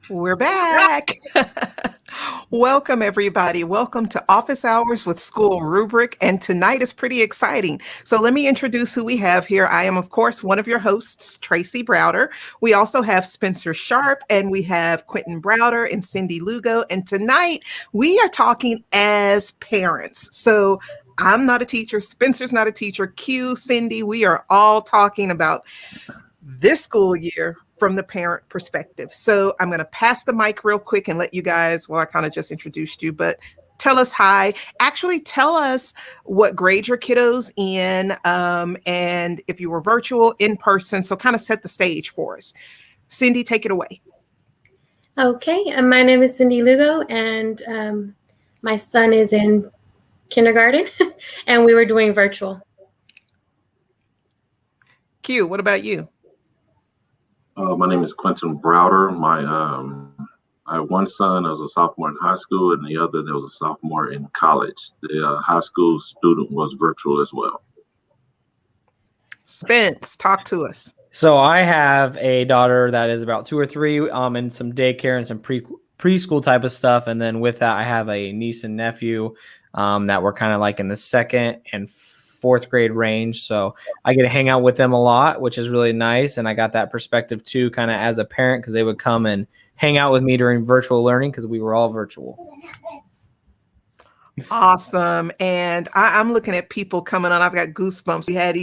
We're back. Welcome, everybody. Welcome to Office Hours with School Rubric. And tonight is pretty exciting. So let me introduce who we have here. I am, of course, one of your hosts, Traci Browder. We also have Spencer Sharp, and we have Quinton Browder and Cindy Lugo. And tonight we are talking as parents. So I'm not a teacher. Spencer's not a teacher. Q, Cindy, we are all talking about this school year from the parent perspective. So I'm going to pass the mic real quick and let you guys, well, I kind of just introduced you, but tell us hi. Actually, tell us what grade your kiddos in, and if you were virtual, in person. So kind of set the stage for us. Cindy, take it away. Okay, my name is Cindy Lugo, and my son is in kindergarten, and we were doing virtual. Q, what about you? My name is Quinton Browder. I have one son that was a sophomore in high school, and the other that was a sophomore in college. The high school student was virtual as well. Spence, talk to us. So I have a daughter that is about 2 or 3, and some daycare and some preschool type of stuff. And then with that, I have a niece and nephew that were kind of like in the 2nd and 4th grade range. So I get to hang out with them a lot, which is really nice. And I got that perspective too, kind of as a parent, because they would come and hang out with me during virtual learning because we were all virtual. Awesome. And I'm looking at people coming on. I've got goosebumps. We had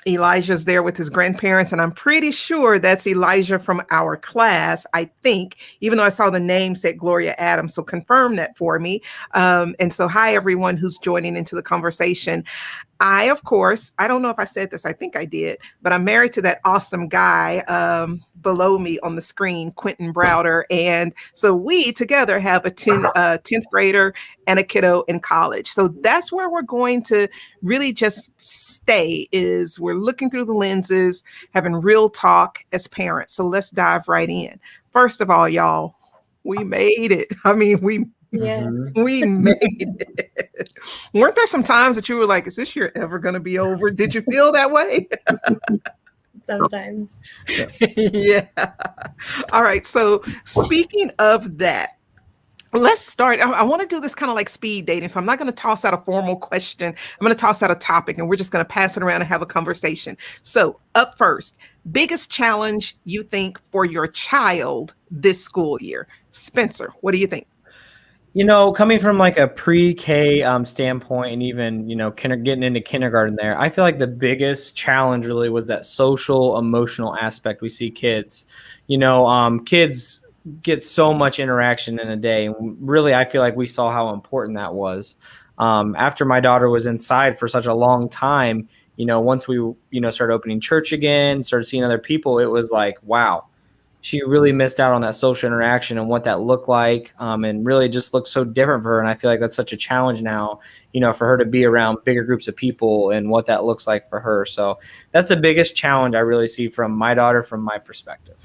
Elijah's there with his grandparents, and I'm pretty sure that's Elijah from our class, I think, even though I saw the name said Gloria Adams. So confirm that for me. And so hi, everyone who's joining into the conversation. Of course, I don't know if I said this, I think I did, but I'm married to that awesome guy below me on the screen, Quinton Browder. And so we together have a 10th grader and a kiddo in college. So that's where we're going to really just stay, is we're looking through the lenses, having real talk as parents. So let's dive right in. First of all, y'all, we made it. I mean, we made it. Weren't there some times that you were like, is this year ever going to be over? Did you feel that way? Sometimes. Yeah. All right. So speaking of that, let's start. I want to do this kind of like speed dating. So I'm not going to toss out a formal question. I'm going to toss out a topic, and we're just going to pass it around and have a conversation. So up first, biggest challenge you think for your child this school year? Spencer, what do you think? Coming from like a pre-K standpoint, and even, getting into kindergarten there, I feel like the biggest challenge really was that social, emotional aspect. We see kids, kids get so much interaction in a day. And really, I feel like we saw how important that was. After my daughter was inside for such a long time, once we, started opening church again, started seeing other people, it was like, wow. She really missed out on that social interaction and what that looked like, and really just looked so different for her. And I feel like that's such a challenge now, for her to be around bigger groups of people and what that looks like for her. So that's the biggest challenge I really see from my daughter, from my perspective.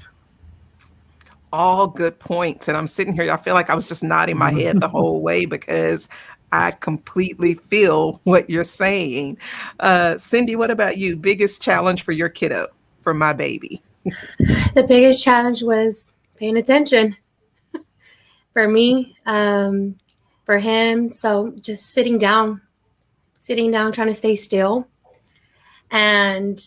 All good points. And I'm sitting here, I feel like I was just nodding my head the whole way because I completely feel what you're saying. Cindy, what about you? Biggest challenge for your kiddo, for my baby? The biggest challenge was paying attention for me, for him. So just sitting down, trying to stay still, and,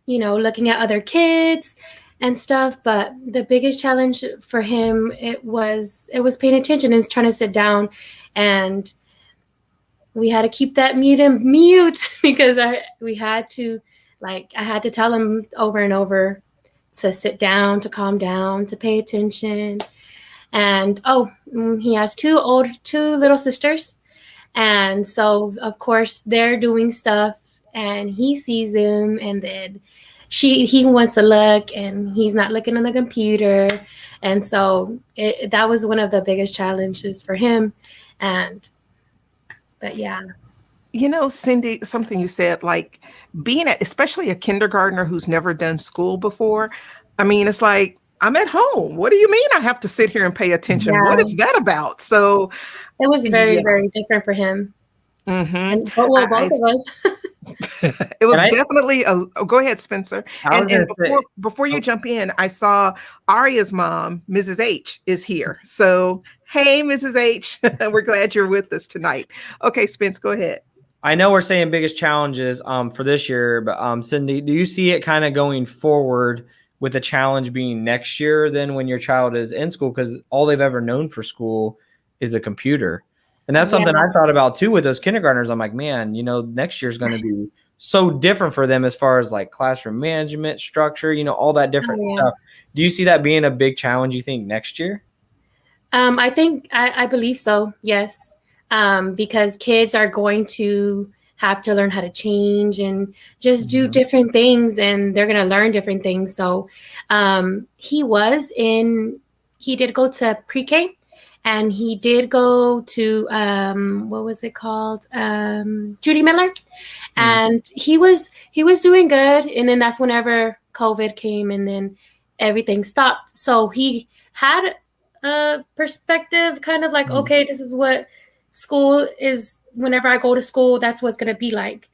looking at other kids and stuff. But the biggest challenge for him, it was paying attention and trying to sit down, and we had to keep that mute because I had to tell him over and over to sit down, to calm down, to pay attention. And he has two little sisters, and so of course they're doing stuff, and he sees them, and then he wants to look, and he's not looking on the computer, and so that was one of the biggest challenges for him. But yeah. Cindy, something you said, like being especially a kindergartner who's never done school before. I mean, it's like, I'm at home. What do you mean I have to sit here and pay attention? Yeah. What is that about? So it was very, very different for him. Mm-hmm. And, both of us. It And was definitely a oh, go ahead, Spencer. I was And gonna say, before you oh, jump in, I saw Aria's mom, Mrs. H, is here. So, hey, Mrs. H, we're glad you're with us tonight. Okay, Spence, go ahead. I know we're saying biggest challenges for this year, but Cindy, do you see it kind of going forward with the challenge being next year than when your child is in school? Because all they've ever known for school is a computer. And that's Yeah. something I thought about too with those kindergartners. I'm like, man, next year's going to be so different for them as far as like classroom management structure, all that different Oh, yeah. stuff. Do you see that being a big challenge, you think, next year? I believe so. Yes. Because kids are going to have to learn how to change and just do different things, and they're going to learn different things. So, he did go to pre-K, and he did go to, what was it called? Judy Miller. And he was doing good. And then that's whenever COVID came, and then everything stopped. So he had a perspective, kind of like, okay, this is what school is. Whenever I go to school, that's what's going to be like.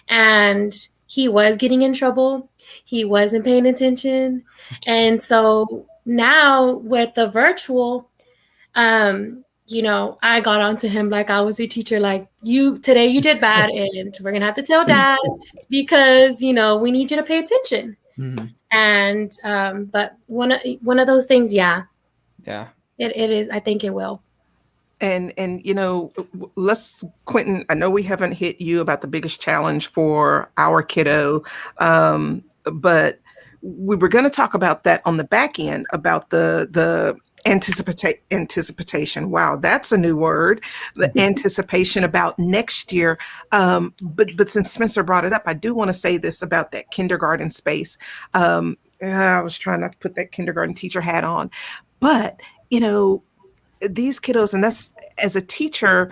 And he was getting in trouble. He wasn't paying attention. And so now with the virtual, I got onto him like I was a teacher, like, today you did bad, and we're gonna have to tell dad because we need you to pay attention. And but one of those things, yeah, it is. I think it will. And let's, Quinton, I know we haven't hit you about the biggest challenge for our kiddo, but we were going to talk about that on the back end, about the anticipation. Wow, that's a new word. The anticipation about next year. But since Spencer brought it up, I do want to say this about that kindergarten space. I was trying not to put that kindergarten teacher hat on, but these kiddos, and that's, as a teacher,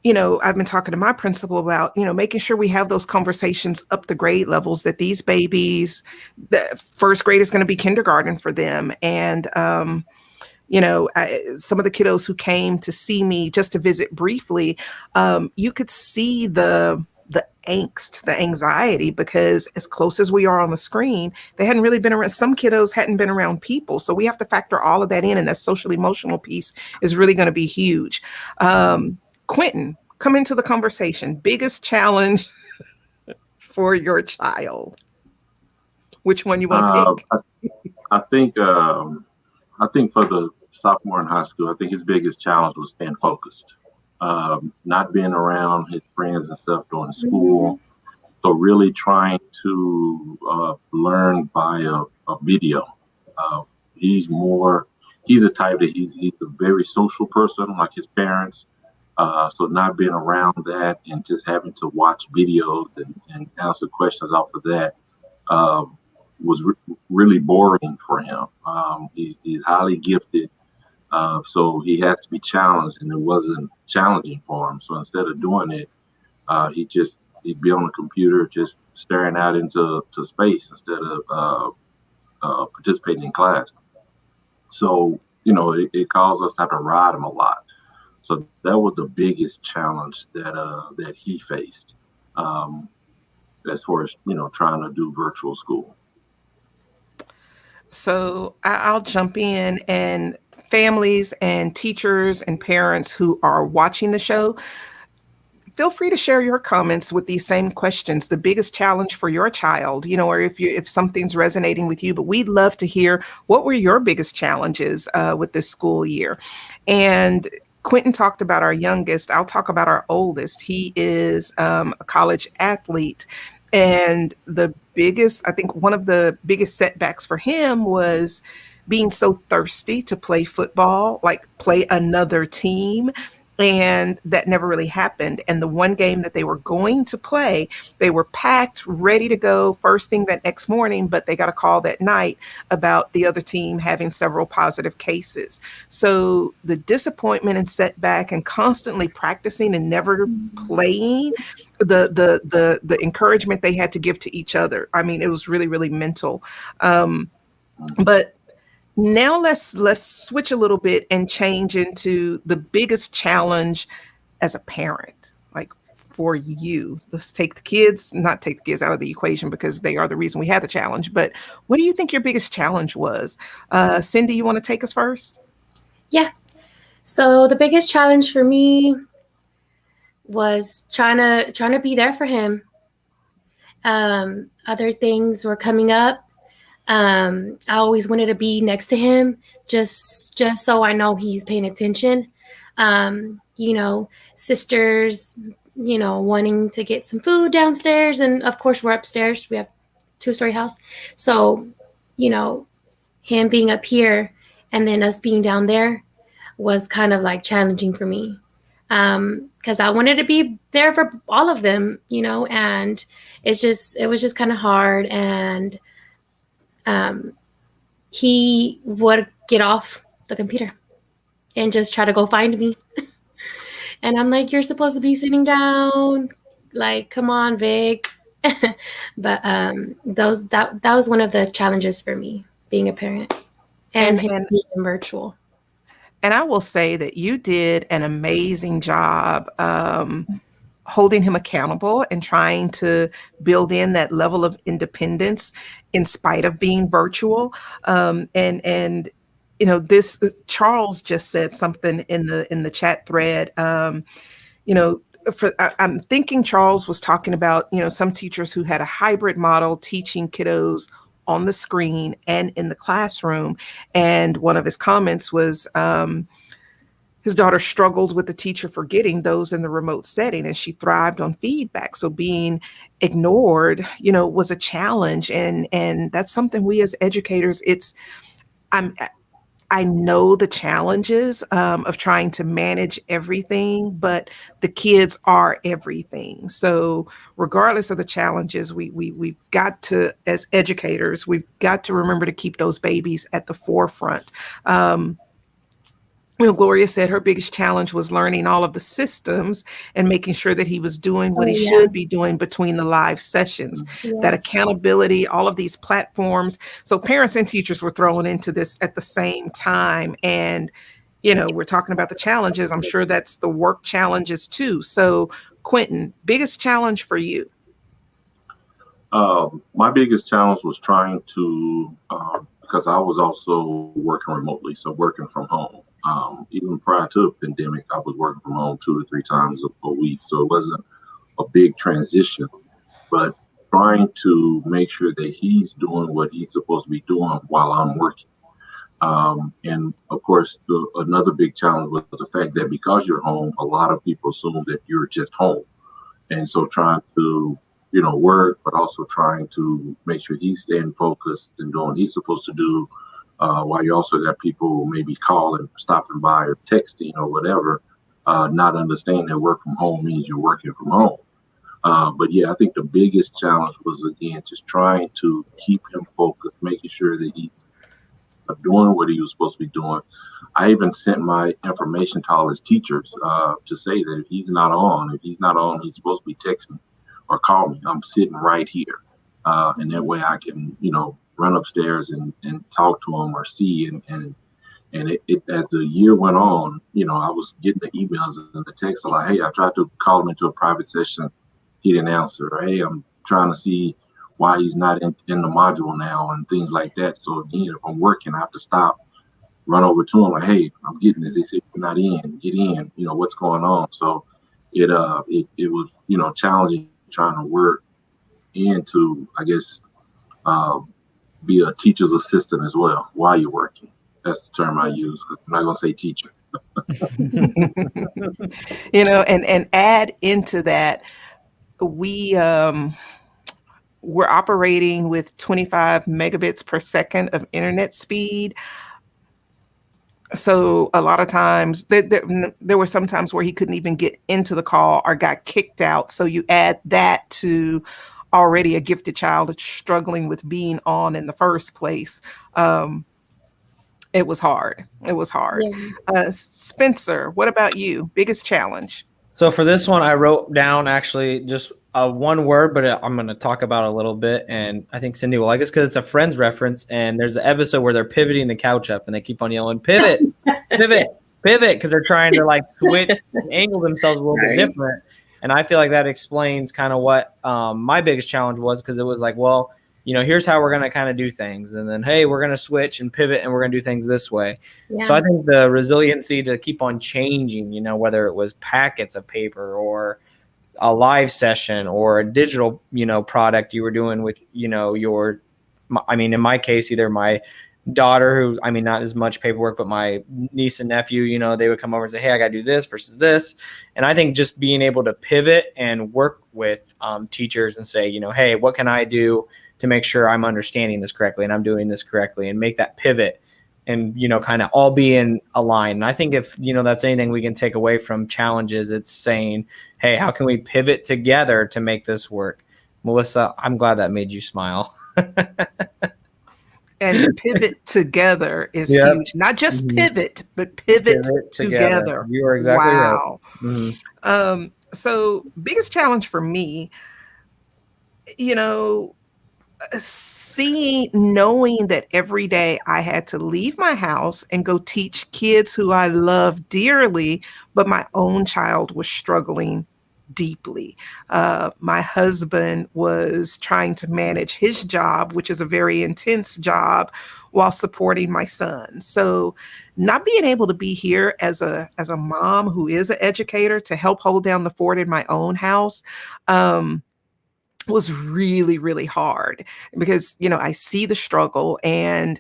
I've been talking to my principal about, making sure we have those conversations up the grade levels, that these babies, the first grade is going to be kindergarten for them. And, some of the kiddos who came to see me just to visit briefly, you could see the angst, the anxiety, because as close as we are on the screen, they hadn't really been around. Some kiddos hadn't been around people. So we have to factor all of that in. And that social emotional piece is really going to be huge. Quinton, come into the conversation. Biggest challenge for your child. Which one you want to pick? I think for the sophomore in high school, I think his biggest challenge was staying focused. Not being around his friends and stuff during school. So really trying to learn by a video. He's a type that he's a very social person, like his parents. So not being around that and just having to watch videos and answer questions off of that was really boring for him. He's highly gifted. So he has to be challenged, and it wasn't challenging for him. So instead of doing it, he'd be on the computer just staring out into space instead of participating in class. So, it caused us to have to ride him a lot. So that was the biggest challenge that he faced as far as, trying to do virtual school. So I'll jump in, and families and teachers and parents who are watching the show, feel free to share your comments with these same questions, the biggest challenge for your child, or if something's resonating with you. But we'd love to hear, what were your biggest challenges with this school year? And Quinton talked about our youngest. I'll talk about our oldest. He is a college athlete. And I think one of the biggest setbacks for him was being so thirsty to play football, like play another team. And that never really happened. And the one game that they were going to play, they were packed, ready to go first thing that next morning, but they got a call that night about the other team having several positive cases. So the disappointment and setback, and constantly practicing and never playing, the encouragement they had to give to each other. I mean, it was really, really mental. But now let's switch a little bit and change into the biggest challenge as a parent, like for you? Let's not take the kids out of the equation because they are the reason we had the challenge, but what do you think your biggest challenge was? Cindy, you want to take us first? Yeah. So the biggest challenge for me was trying to be there for him. Other things were coming up. I always wanted to be next to him, just so I know he's paying attention. Sisters, wanting to get some food downstairs, and of course we're upstairs. We have 2-story house, so him being up here and then us being down there was kind of like challenging for me, because I wanted to be there for all of them, and it was just kind of hard. And he would get off the computer and just try to go find me. And I'm like, you're supposed to be sitting down. Like, come on, Vic. But that was one of the challenges for me, being a parent and him being virtual. And I will say that you did an amazing job holding him accountable and trying to build in that level of independence in spite of being virtual. This Charles just said something in the chat thread. I'm thinking Charles was talking about, some teachers who had a hybrid model teaching kiddos on the screen and in the classroom. And one of his comments was, his daughter struggled with the teacher forgetting those in the remote setting, and she thrived on feedback. So being ignored, was a challenge. And that's something we as educators, I know the challenges of trying to manage everything, but the kids are everything. So regardless of the challenges, we've got to, as educators, we've got to remember to keep those babies at the forefront. Gloria said her biggest challenge was learning all of the systems and making sure that he was doing what he should be doing between the live sessions. Yes. That accountability, all of these platforms. So parents and teachers were thrown into this at the same time. And, we're talking about the challenges. I'm sure that's the work challenges too. So Quinton, biggest challenge for you? My biggest challenge was trying to, because I was also working remotely, so working from home. Even prior to the pandemic, I was working from home 2 to 3 times a week. So it wasn't a big transition, but trying to make sure that he's doing what he's supposed to be doing while I'm working. And of course, another big challenge was the fact that because you're home, a lot of people assume that you're just home. And so trying to, work, but also trying to make sure he's staying focused and doing what he's supposed to do. While you also got people maybe calling, stopping by, or texting or whatever, not understanding that work from home means you're working from home. But yeah, I think the biggest challenge was, again, just trying to keep him focused, making sure that he's doing what he was supposed to be doing. I even sent my information to all his teachers to say that if he's not on, he's supposed to be texting or call me. I'm sitting right here. And that way I can, run upstairs and talk to him or see. And it as the year went on, I was getting the emails and the texts like, hey, I tried to call him into a private session. He didn't answer. Or, hey, I'm trying to see why he's not in the module now and things like that. So again, if I'm working, I have to stop, run over to him like, hey, I'm getting this. They say you're not in, get in, what's going on. So it was, challenging trying to work into, I guess, be a teacher's assistant as well while you're working. That's the term I use. I'm not going to say teacher. And add into that, we're operating with 25 megabits per second of internet speed. So a lot of times there were some times where he couldn't even get into the call or got kicked out. So you add that to already a gifted child that's struggling with being on in the first place. It was hard. Yeah. Spencer, what about you? Biggest challenge? So for this one, I wrote down actually just one word, but I'm going to talk about it a little bit. And I think Cindy will like this because it's a Friends reference. And there's an episode where they're pivoting the couch up and they keep on yelling, pivot, pivot, pivot, because they're trying to like switch and angle themselves a little bit different. And I feel like that explains kind of what my biggest challenge was, because it was like, well, here's how we're going to kind of do things. And then, hey, we're going to switch and pivot and we're going to do things this way. Yeah. So I think the resiliency to keep on changing, whether it was packets of paper or a live session or a digital, product you were doing with, in my case, either my daughter, who, not as much paperwork, but my niece and nephew, they would come over and say, hey, I got to do this versus this. And I think just being able to pivot and work with teachers and say, hey, what can I do to make sure I'm understanding this correctly and I'm doing this correctly, and make that pivot and, kind of all be in a line. And I think if, that's anything we can take away from challenges, it's saying, hey, how can we pivot together to make this work? Melissa, I'm glad that made you smile. And pivot together is huge. Not just pivot, but pivot together. You are exactly right. Mm-hmm. So biggest challenge for me, knowing that every day I had to leave my house and go teach kids who I love dearly, but my own child was struggling deeply. My husband was trying to manage his job, which is a very intense job, while supporting my son. So not being able to be here as a mom who is an educator to help hold down the fort in my own house, was really, really hard, because, I see the struggle, and,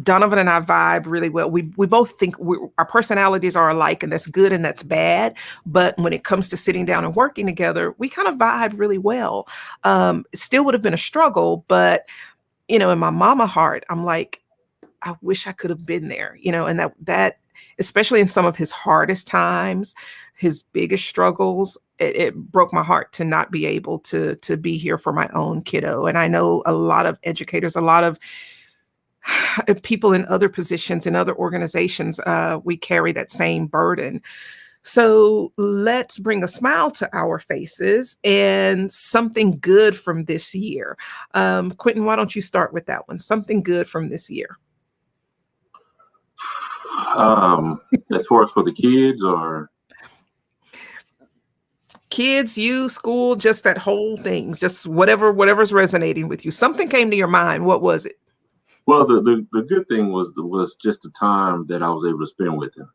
Donovan and I vibe really well. We both think our personalities are alike, and that's good and that's bad. But when it comes to sitting down and working together, we kind of vibe really well. It still would have been a struggle, but, in my mama heart, I'm like, I wish I could have been there, and that especially in some of his hardest times, his biggest struggles, it broke my heart to not be able to be here for my own kiddo. And I know a lot of educators, a lot of people in other positions, in other organizations, we carry that same burden. So let's bring a smile to our faces and something good from this year. Quinton, why don't you start with that one? Something good from this year. As far as for the kids, or kids, you, school, just that whole thing, just whatever's resonating with you. Something came to your mind. What was it? Well, the good thing was just the time that I was able to spend with him.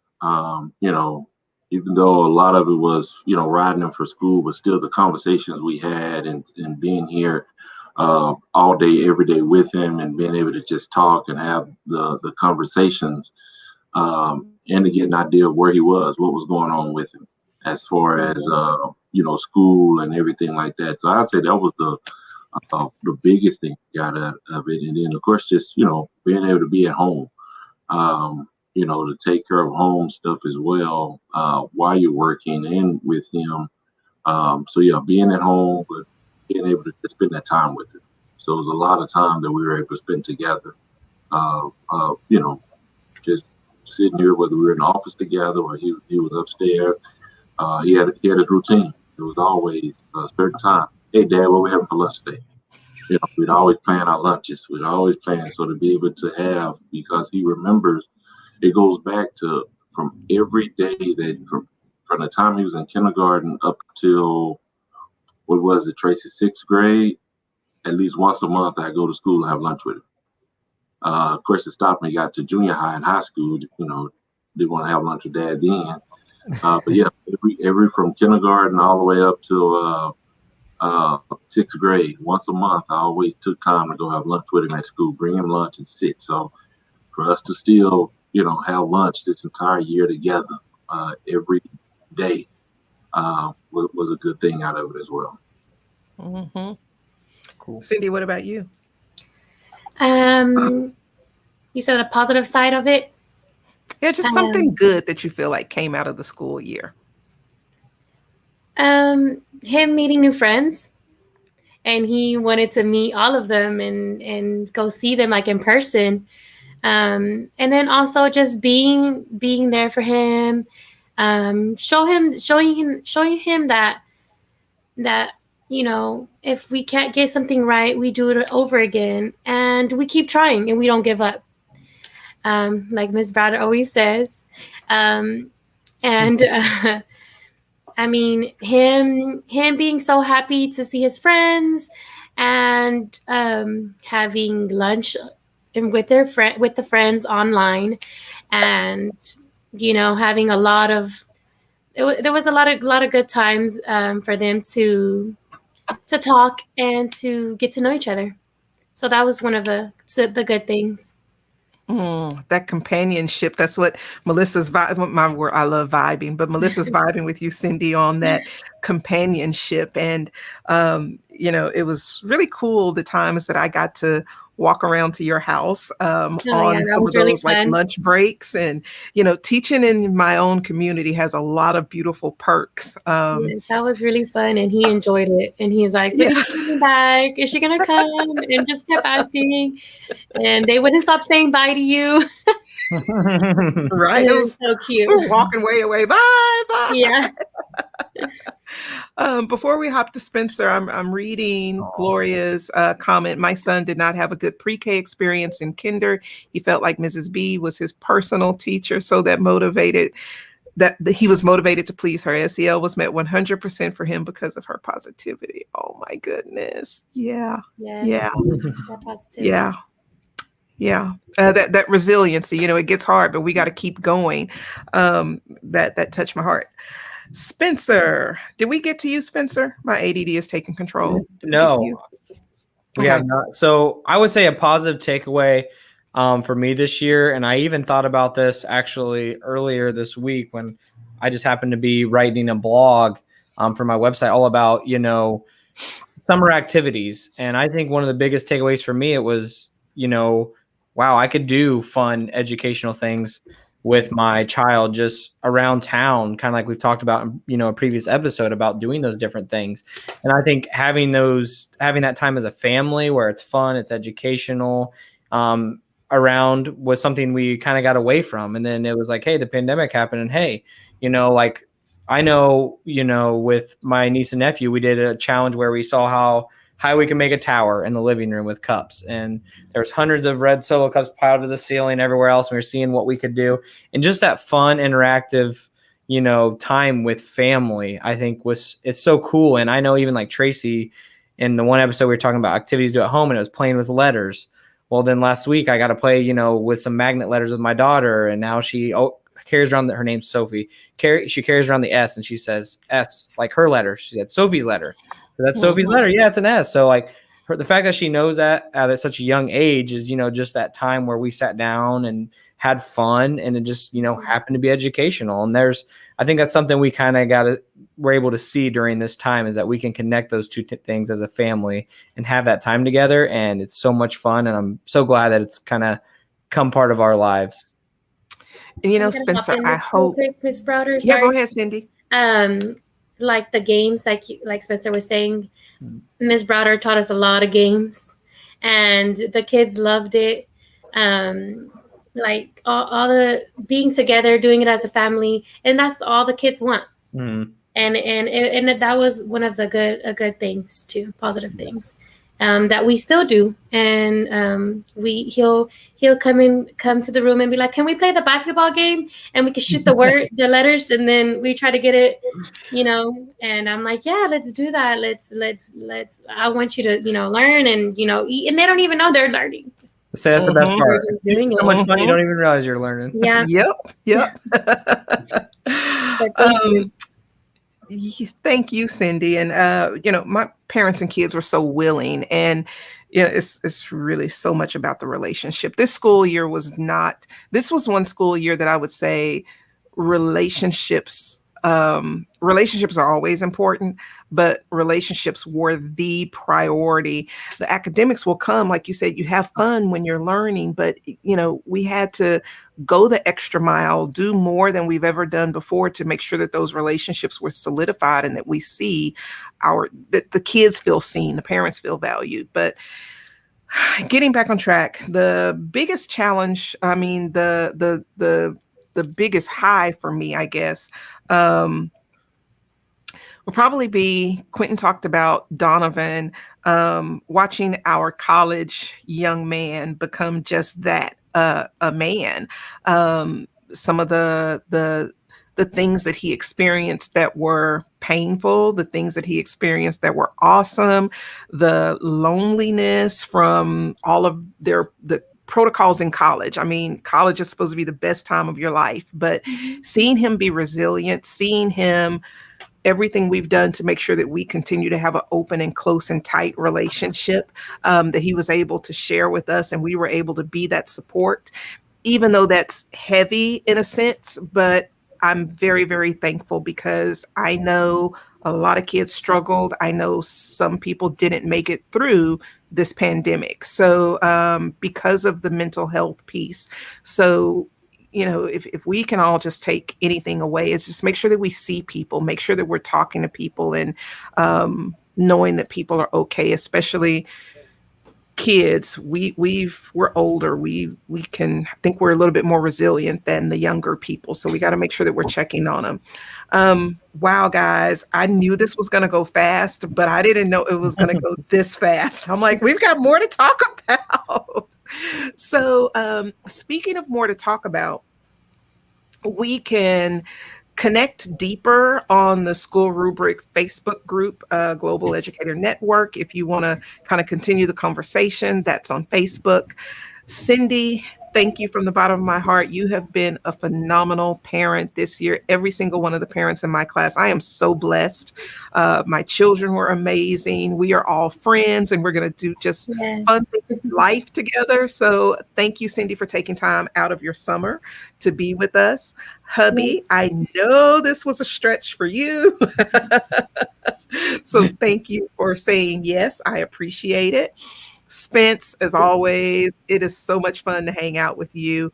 Even though a lot of it was, riding him for school, but still the conversations we had and being here all day, every day with him, and being able to just talk and have the conversations, and to get an idea of where he was, what was going on with him, as far as school and everything like that. So I'd say that was the biggest thing I got out of it. And then of course, just being able to be at home, to take care of home stuff as well, while you're working and with him. So yeah, being at home, but being able to just spend that time with him. So it was a lot of time that we were able to spend together. Just sitting here, whether we were in the office together or he was upstairs. He had his routine. It was always a certain time. Hey, Dad, what we having for lunch today? We'd always plan our lunches. We'd always plan. So to be able to have, because he remembers, it goes back to from every day that from the time he was in kindergarten up till, what was it, Traci, 6th grade, at least once a month I go to school and have lunch with him. Of course, it stopped when he got to junior high and high school. Didn't want to have lunch with Dad then. But yeah, every from kindergarten all the way up to 6th grade, once a month, I always took time to go have lunch with him at school, bring him lunch and sit. So for us to still, have lunch this entire year together, every day, was a good thing out of it as well. Mm-hmm. Cool. Cindy, what about you? You said the positive side of it. Yeah, just something good that you feel like came out of the school year. Him meeting new friends, and he wanted to meet all of them and go see them like in person. And then also just being there for him, showing him that if we can't get something right, we do it over again, and we keep trying and we don't give up. Like Ms. Browder always says, and I mean, him being so happy to see his friends and having lunch and with the friends online, and having a lot of there was a lot of good times for them to talk and to get to know each other. So that was one of the good things. That companionship. That's what Melissa's vibe. My word, I love vibing, but Melissa's vibing with you, Cindy, on that companionship. And, it was really cool the times that I got to walk around to your house Oh yeah, on that some was of really those like fun. lunch breaks. And, teaching in my own community has a lot of beautiful perks. Yes, that was really fun, and he enjoyed it. And he's like, "When Yeah, is she coming back? Is she gonna come?" And just kept asking, and they wouldn't stop saying bye to you. right. It It was was so cute. we were walking way away. Bye, bye. Yeah. Before we hop to Spencer, I'm reading Gloria's comment. My son did not have a good pre-K experience in kinder. He felt like Mrs. B was his personal teacher, so that he was motivated to please her. SEL was met 100% for him because of her positivity. Oh my goodness. Yeah. Yeah. Yes. That positivity. Yeah. Yeah. That resiliency, it gets hard, but we got to keep going. That touched my heart. Spencer, did we get to you, Spencer? My ADD is taking control. Did we get to you? No, we Okay. have not. So I would say a positive takeaway for me this year, and I even thought about this actually earlier this week when I just happened to be writing a blog for my website all about, summer activities. And I think one of the biggest takeaways for me, it was, wow, I could do fun educational things with my child just around town, kind of like we've talked about in, a previous episode about doing those different things. And I think having that time as a family where it's fun, it's educational, around was something we kind of got away from. And then it was like, hey, the pandemic happened, and hey, like I know, with my niece and nephew, we did a challenge where we saw how high we can make a tower in the living room with cups. And there's hundreds of red Solo cups piled to the ceiling everywhere else. And we were seeing what we could do. And just that fun, interactive, time with family, I think it's so cool. And I know even like Traci, in the one episode we were talking about activities to do at home, and it was playing with letters. Well, then last week I got to play, with some magnet letters with my daughter. And now she carries around her name's Sophie. She carries around the S, and she says S, like her letter. She said Sophie's letter. So that's Sophie's letter. Yeah, it's an S. So like the fact that she knows that at such a young age is, just that time where we sat down and had fun, and it just, happened to be educational. And I think that's something we kind of we're able to see during this time, is that we can connect those two things as a family and have that time together. And it's so much fun. And I'm so glad that it's kind of come part of our lives. And Spencer, I hope. Ms. Browder, yeah, go ahead, Cindy. Like the games, like Spencer was saying, Ms. Browder taught us a lot of games, and the kids loved it. Like all the being together, doing it as a family, and that's all the kids want. Mm-hmm. And that was one of the good things too, positive things. That we still do, and he'll come to the room and be like, "Can we play the basketball game?" And we can shoot the letters, and then we try to get it, And I'm like, "Yeah, let's do that. Let's. I want you to, learn and eat." And they don't even know they're learning. So that's the best part. We're just doing so much fun, you don't even realize you're learning. Yeah. Yep. But thank you. Thank you, Cindy. And my parents and kids were so willing, and it's really so much about the relationship. This was one school year that I would say relationships are always important, but relationships were the priority. The academics will come, like you said, you have fun when you're learning, but we had to go the extra mile, do more than we've ever done before to make sure that those relationships were solidified, and that we see that the kids feel seen, the parents feel valued. But getting back on track, the biggest challenge, the biggest high for me, I guess, will probably be, Quinton talked about Donovan, watching our college young man become just that, a man. Some of the things that he experienced that were painful, the things that he experienced that were awesome, the loneliness from all of the protocols in college. I mean, college is supposed to be the best time of your life, but seeing him be resilient, seeing him everything we've done to make sure that we continue to have an open and close and tight relationship, that he was able to share with us, and we were able to be that support, even though that's heavy in a sense. But I'm very, very thankful because I know a lot of kids struggled. I know some people didn't make it through this pandemic. So because of the mental health piece. So, you know, if we can all just take anything away, it's just make sure that we see people, make sure that we're talking to people, and knowing that people are okay, especially kids. We're older. We can, I think we're a little bit more resilient than the younger people. So we got to make sure that we're checking on them. Wow, guys, I knew this was going to go fast, but I didn't know it was going to go this fast. I'm like, we've got more to talk about. So speaking of more to talk about, we can connect deeper on the School Rubric Facebook group, Global Educator Network. If you want to kind of continue the conversation, that's on Facebook. Cindy, thank you from the bottom of my heart. You have been a phenomenal parent this year. Every single one of the parents in my class, I am so blessed. My children were amazing. We are all friends, and we're going to do just fun things in life together. So thank you, Cindy, for taking time out of your summer to be with us. Hubby, I know this was a stretch for you. So thank you for saying yes. I appreciate it. Spence, as always, it is so much fun to hang out with you.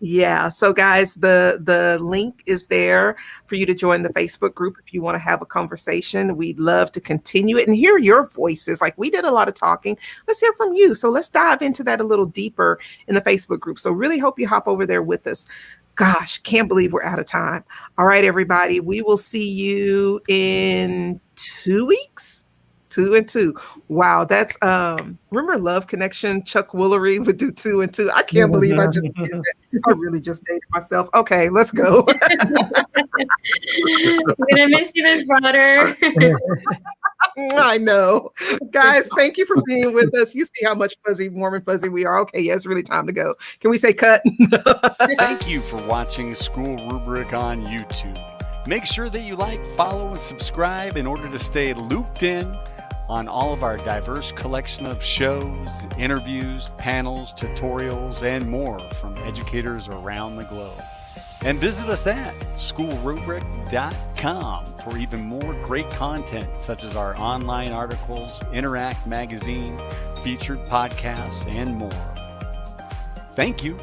Yeah. So guys, the link is there for you to join the Facebook group if you want to have a conversation. We'd love to continue it and hear your voices. Like, we did a lot of talking. Let's hear from you. So let's dive into that a little deeper in the Facebook group. So really hope you hop over there with us. Gosh, can't believe we're out of time. All right, everybody. We will see you in 2 weeks. 2 and 2. Wow, that's remember Love Connection? Chuck Woolery would do 2 and 2. I can't believe I just did that. I really just dated myself. Okay, let's go. I'm gonna miss you, Miss Browder. I know. Guys, thank you for being with us. You see how much warm and fuzzy we are. Okay, yeah, it's really time to go. Can we say cut? Thank you for watching School Rubric on YouTube. Make sure that you like, follow, and subscribe in order to stay looped in on all of our diverse collection of shows, interviews, panels, tutorials, and more from educators around the globe. And visit us at schoolrubric.com for even more great content, such as our online articles, Interact magazine, featured podcasts, and more. Thank you.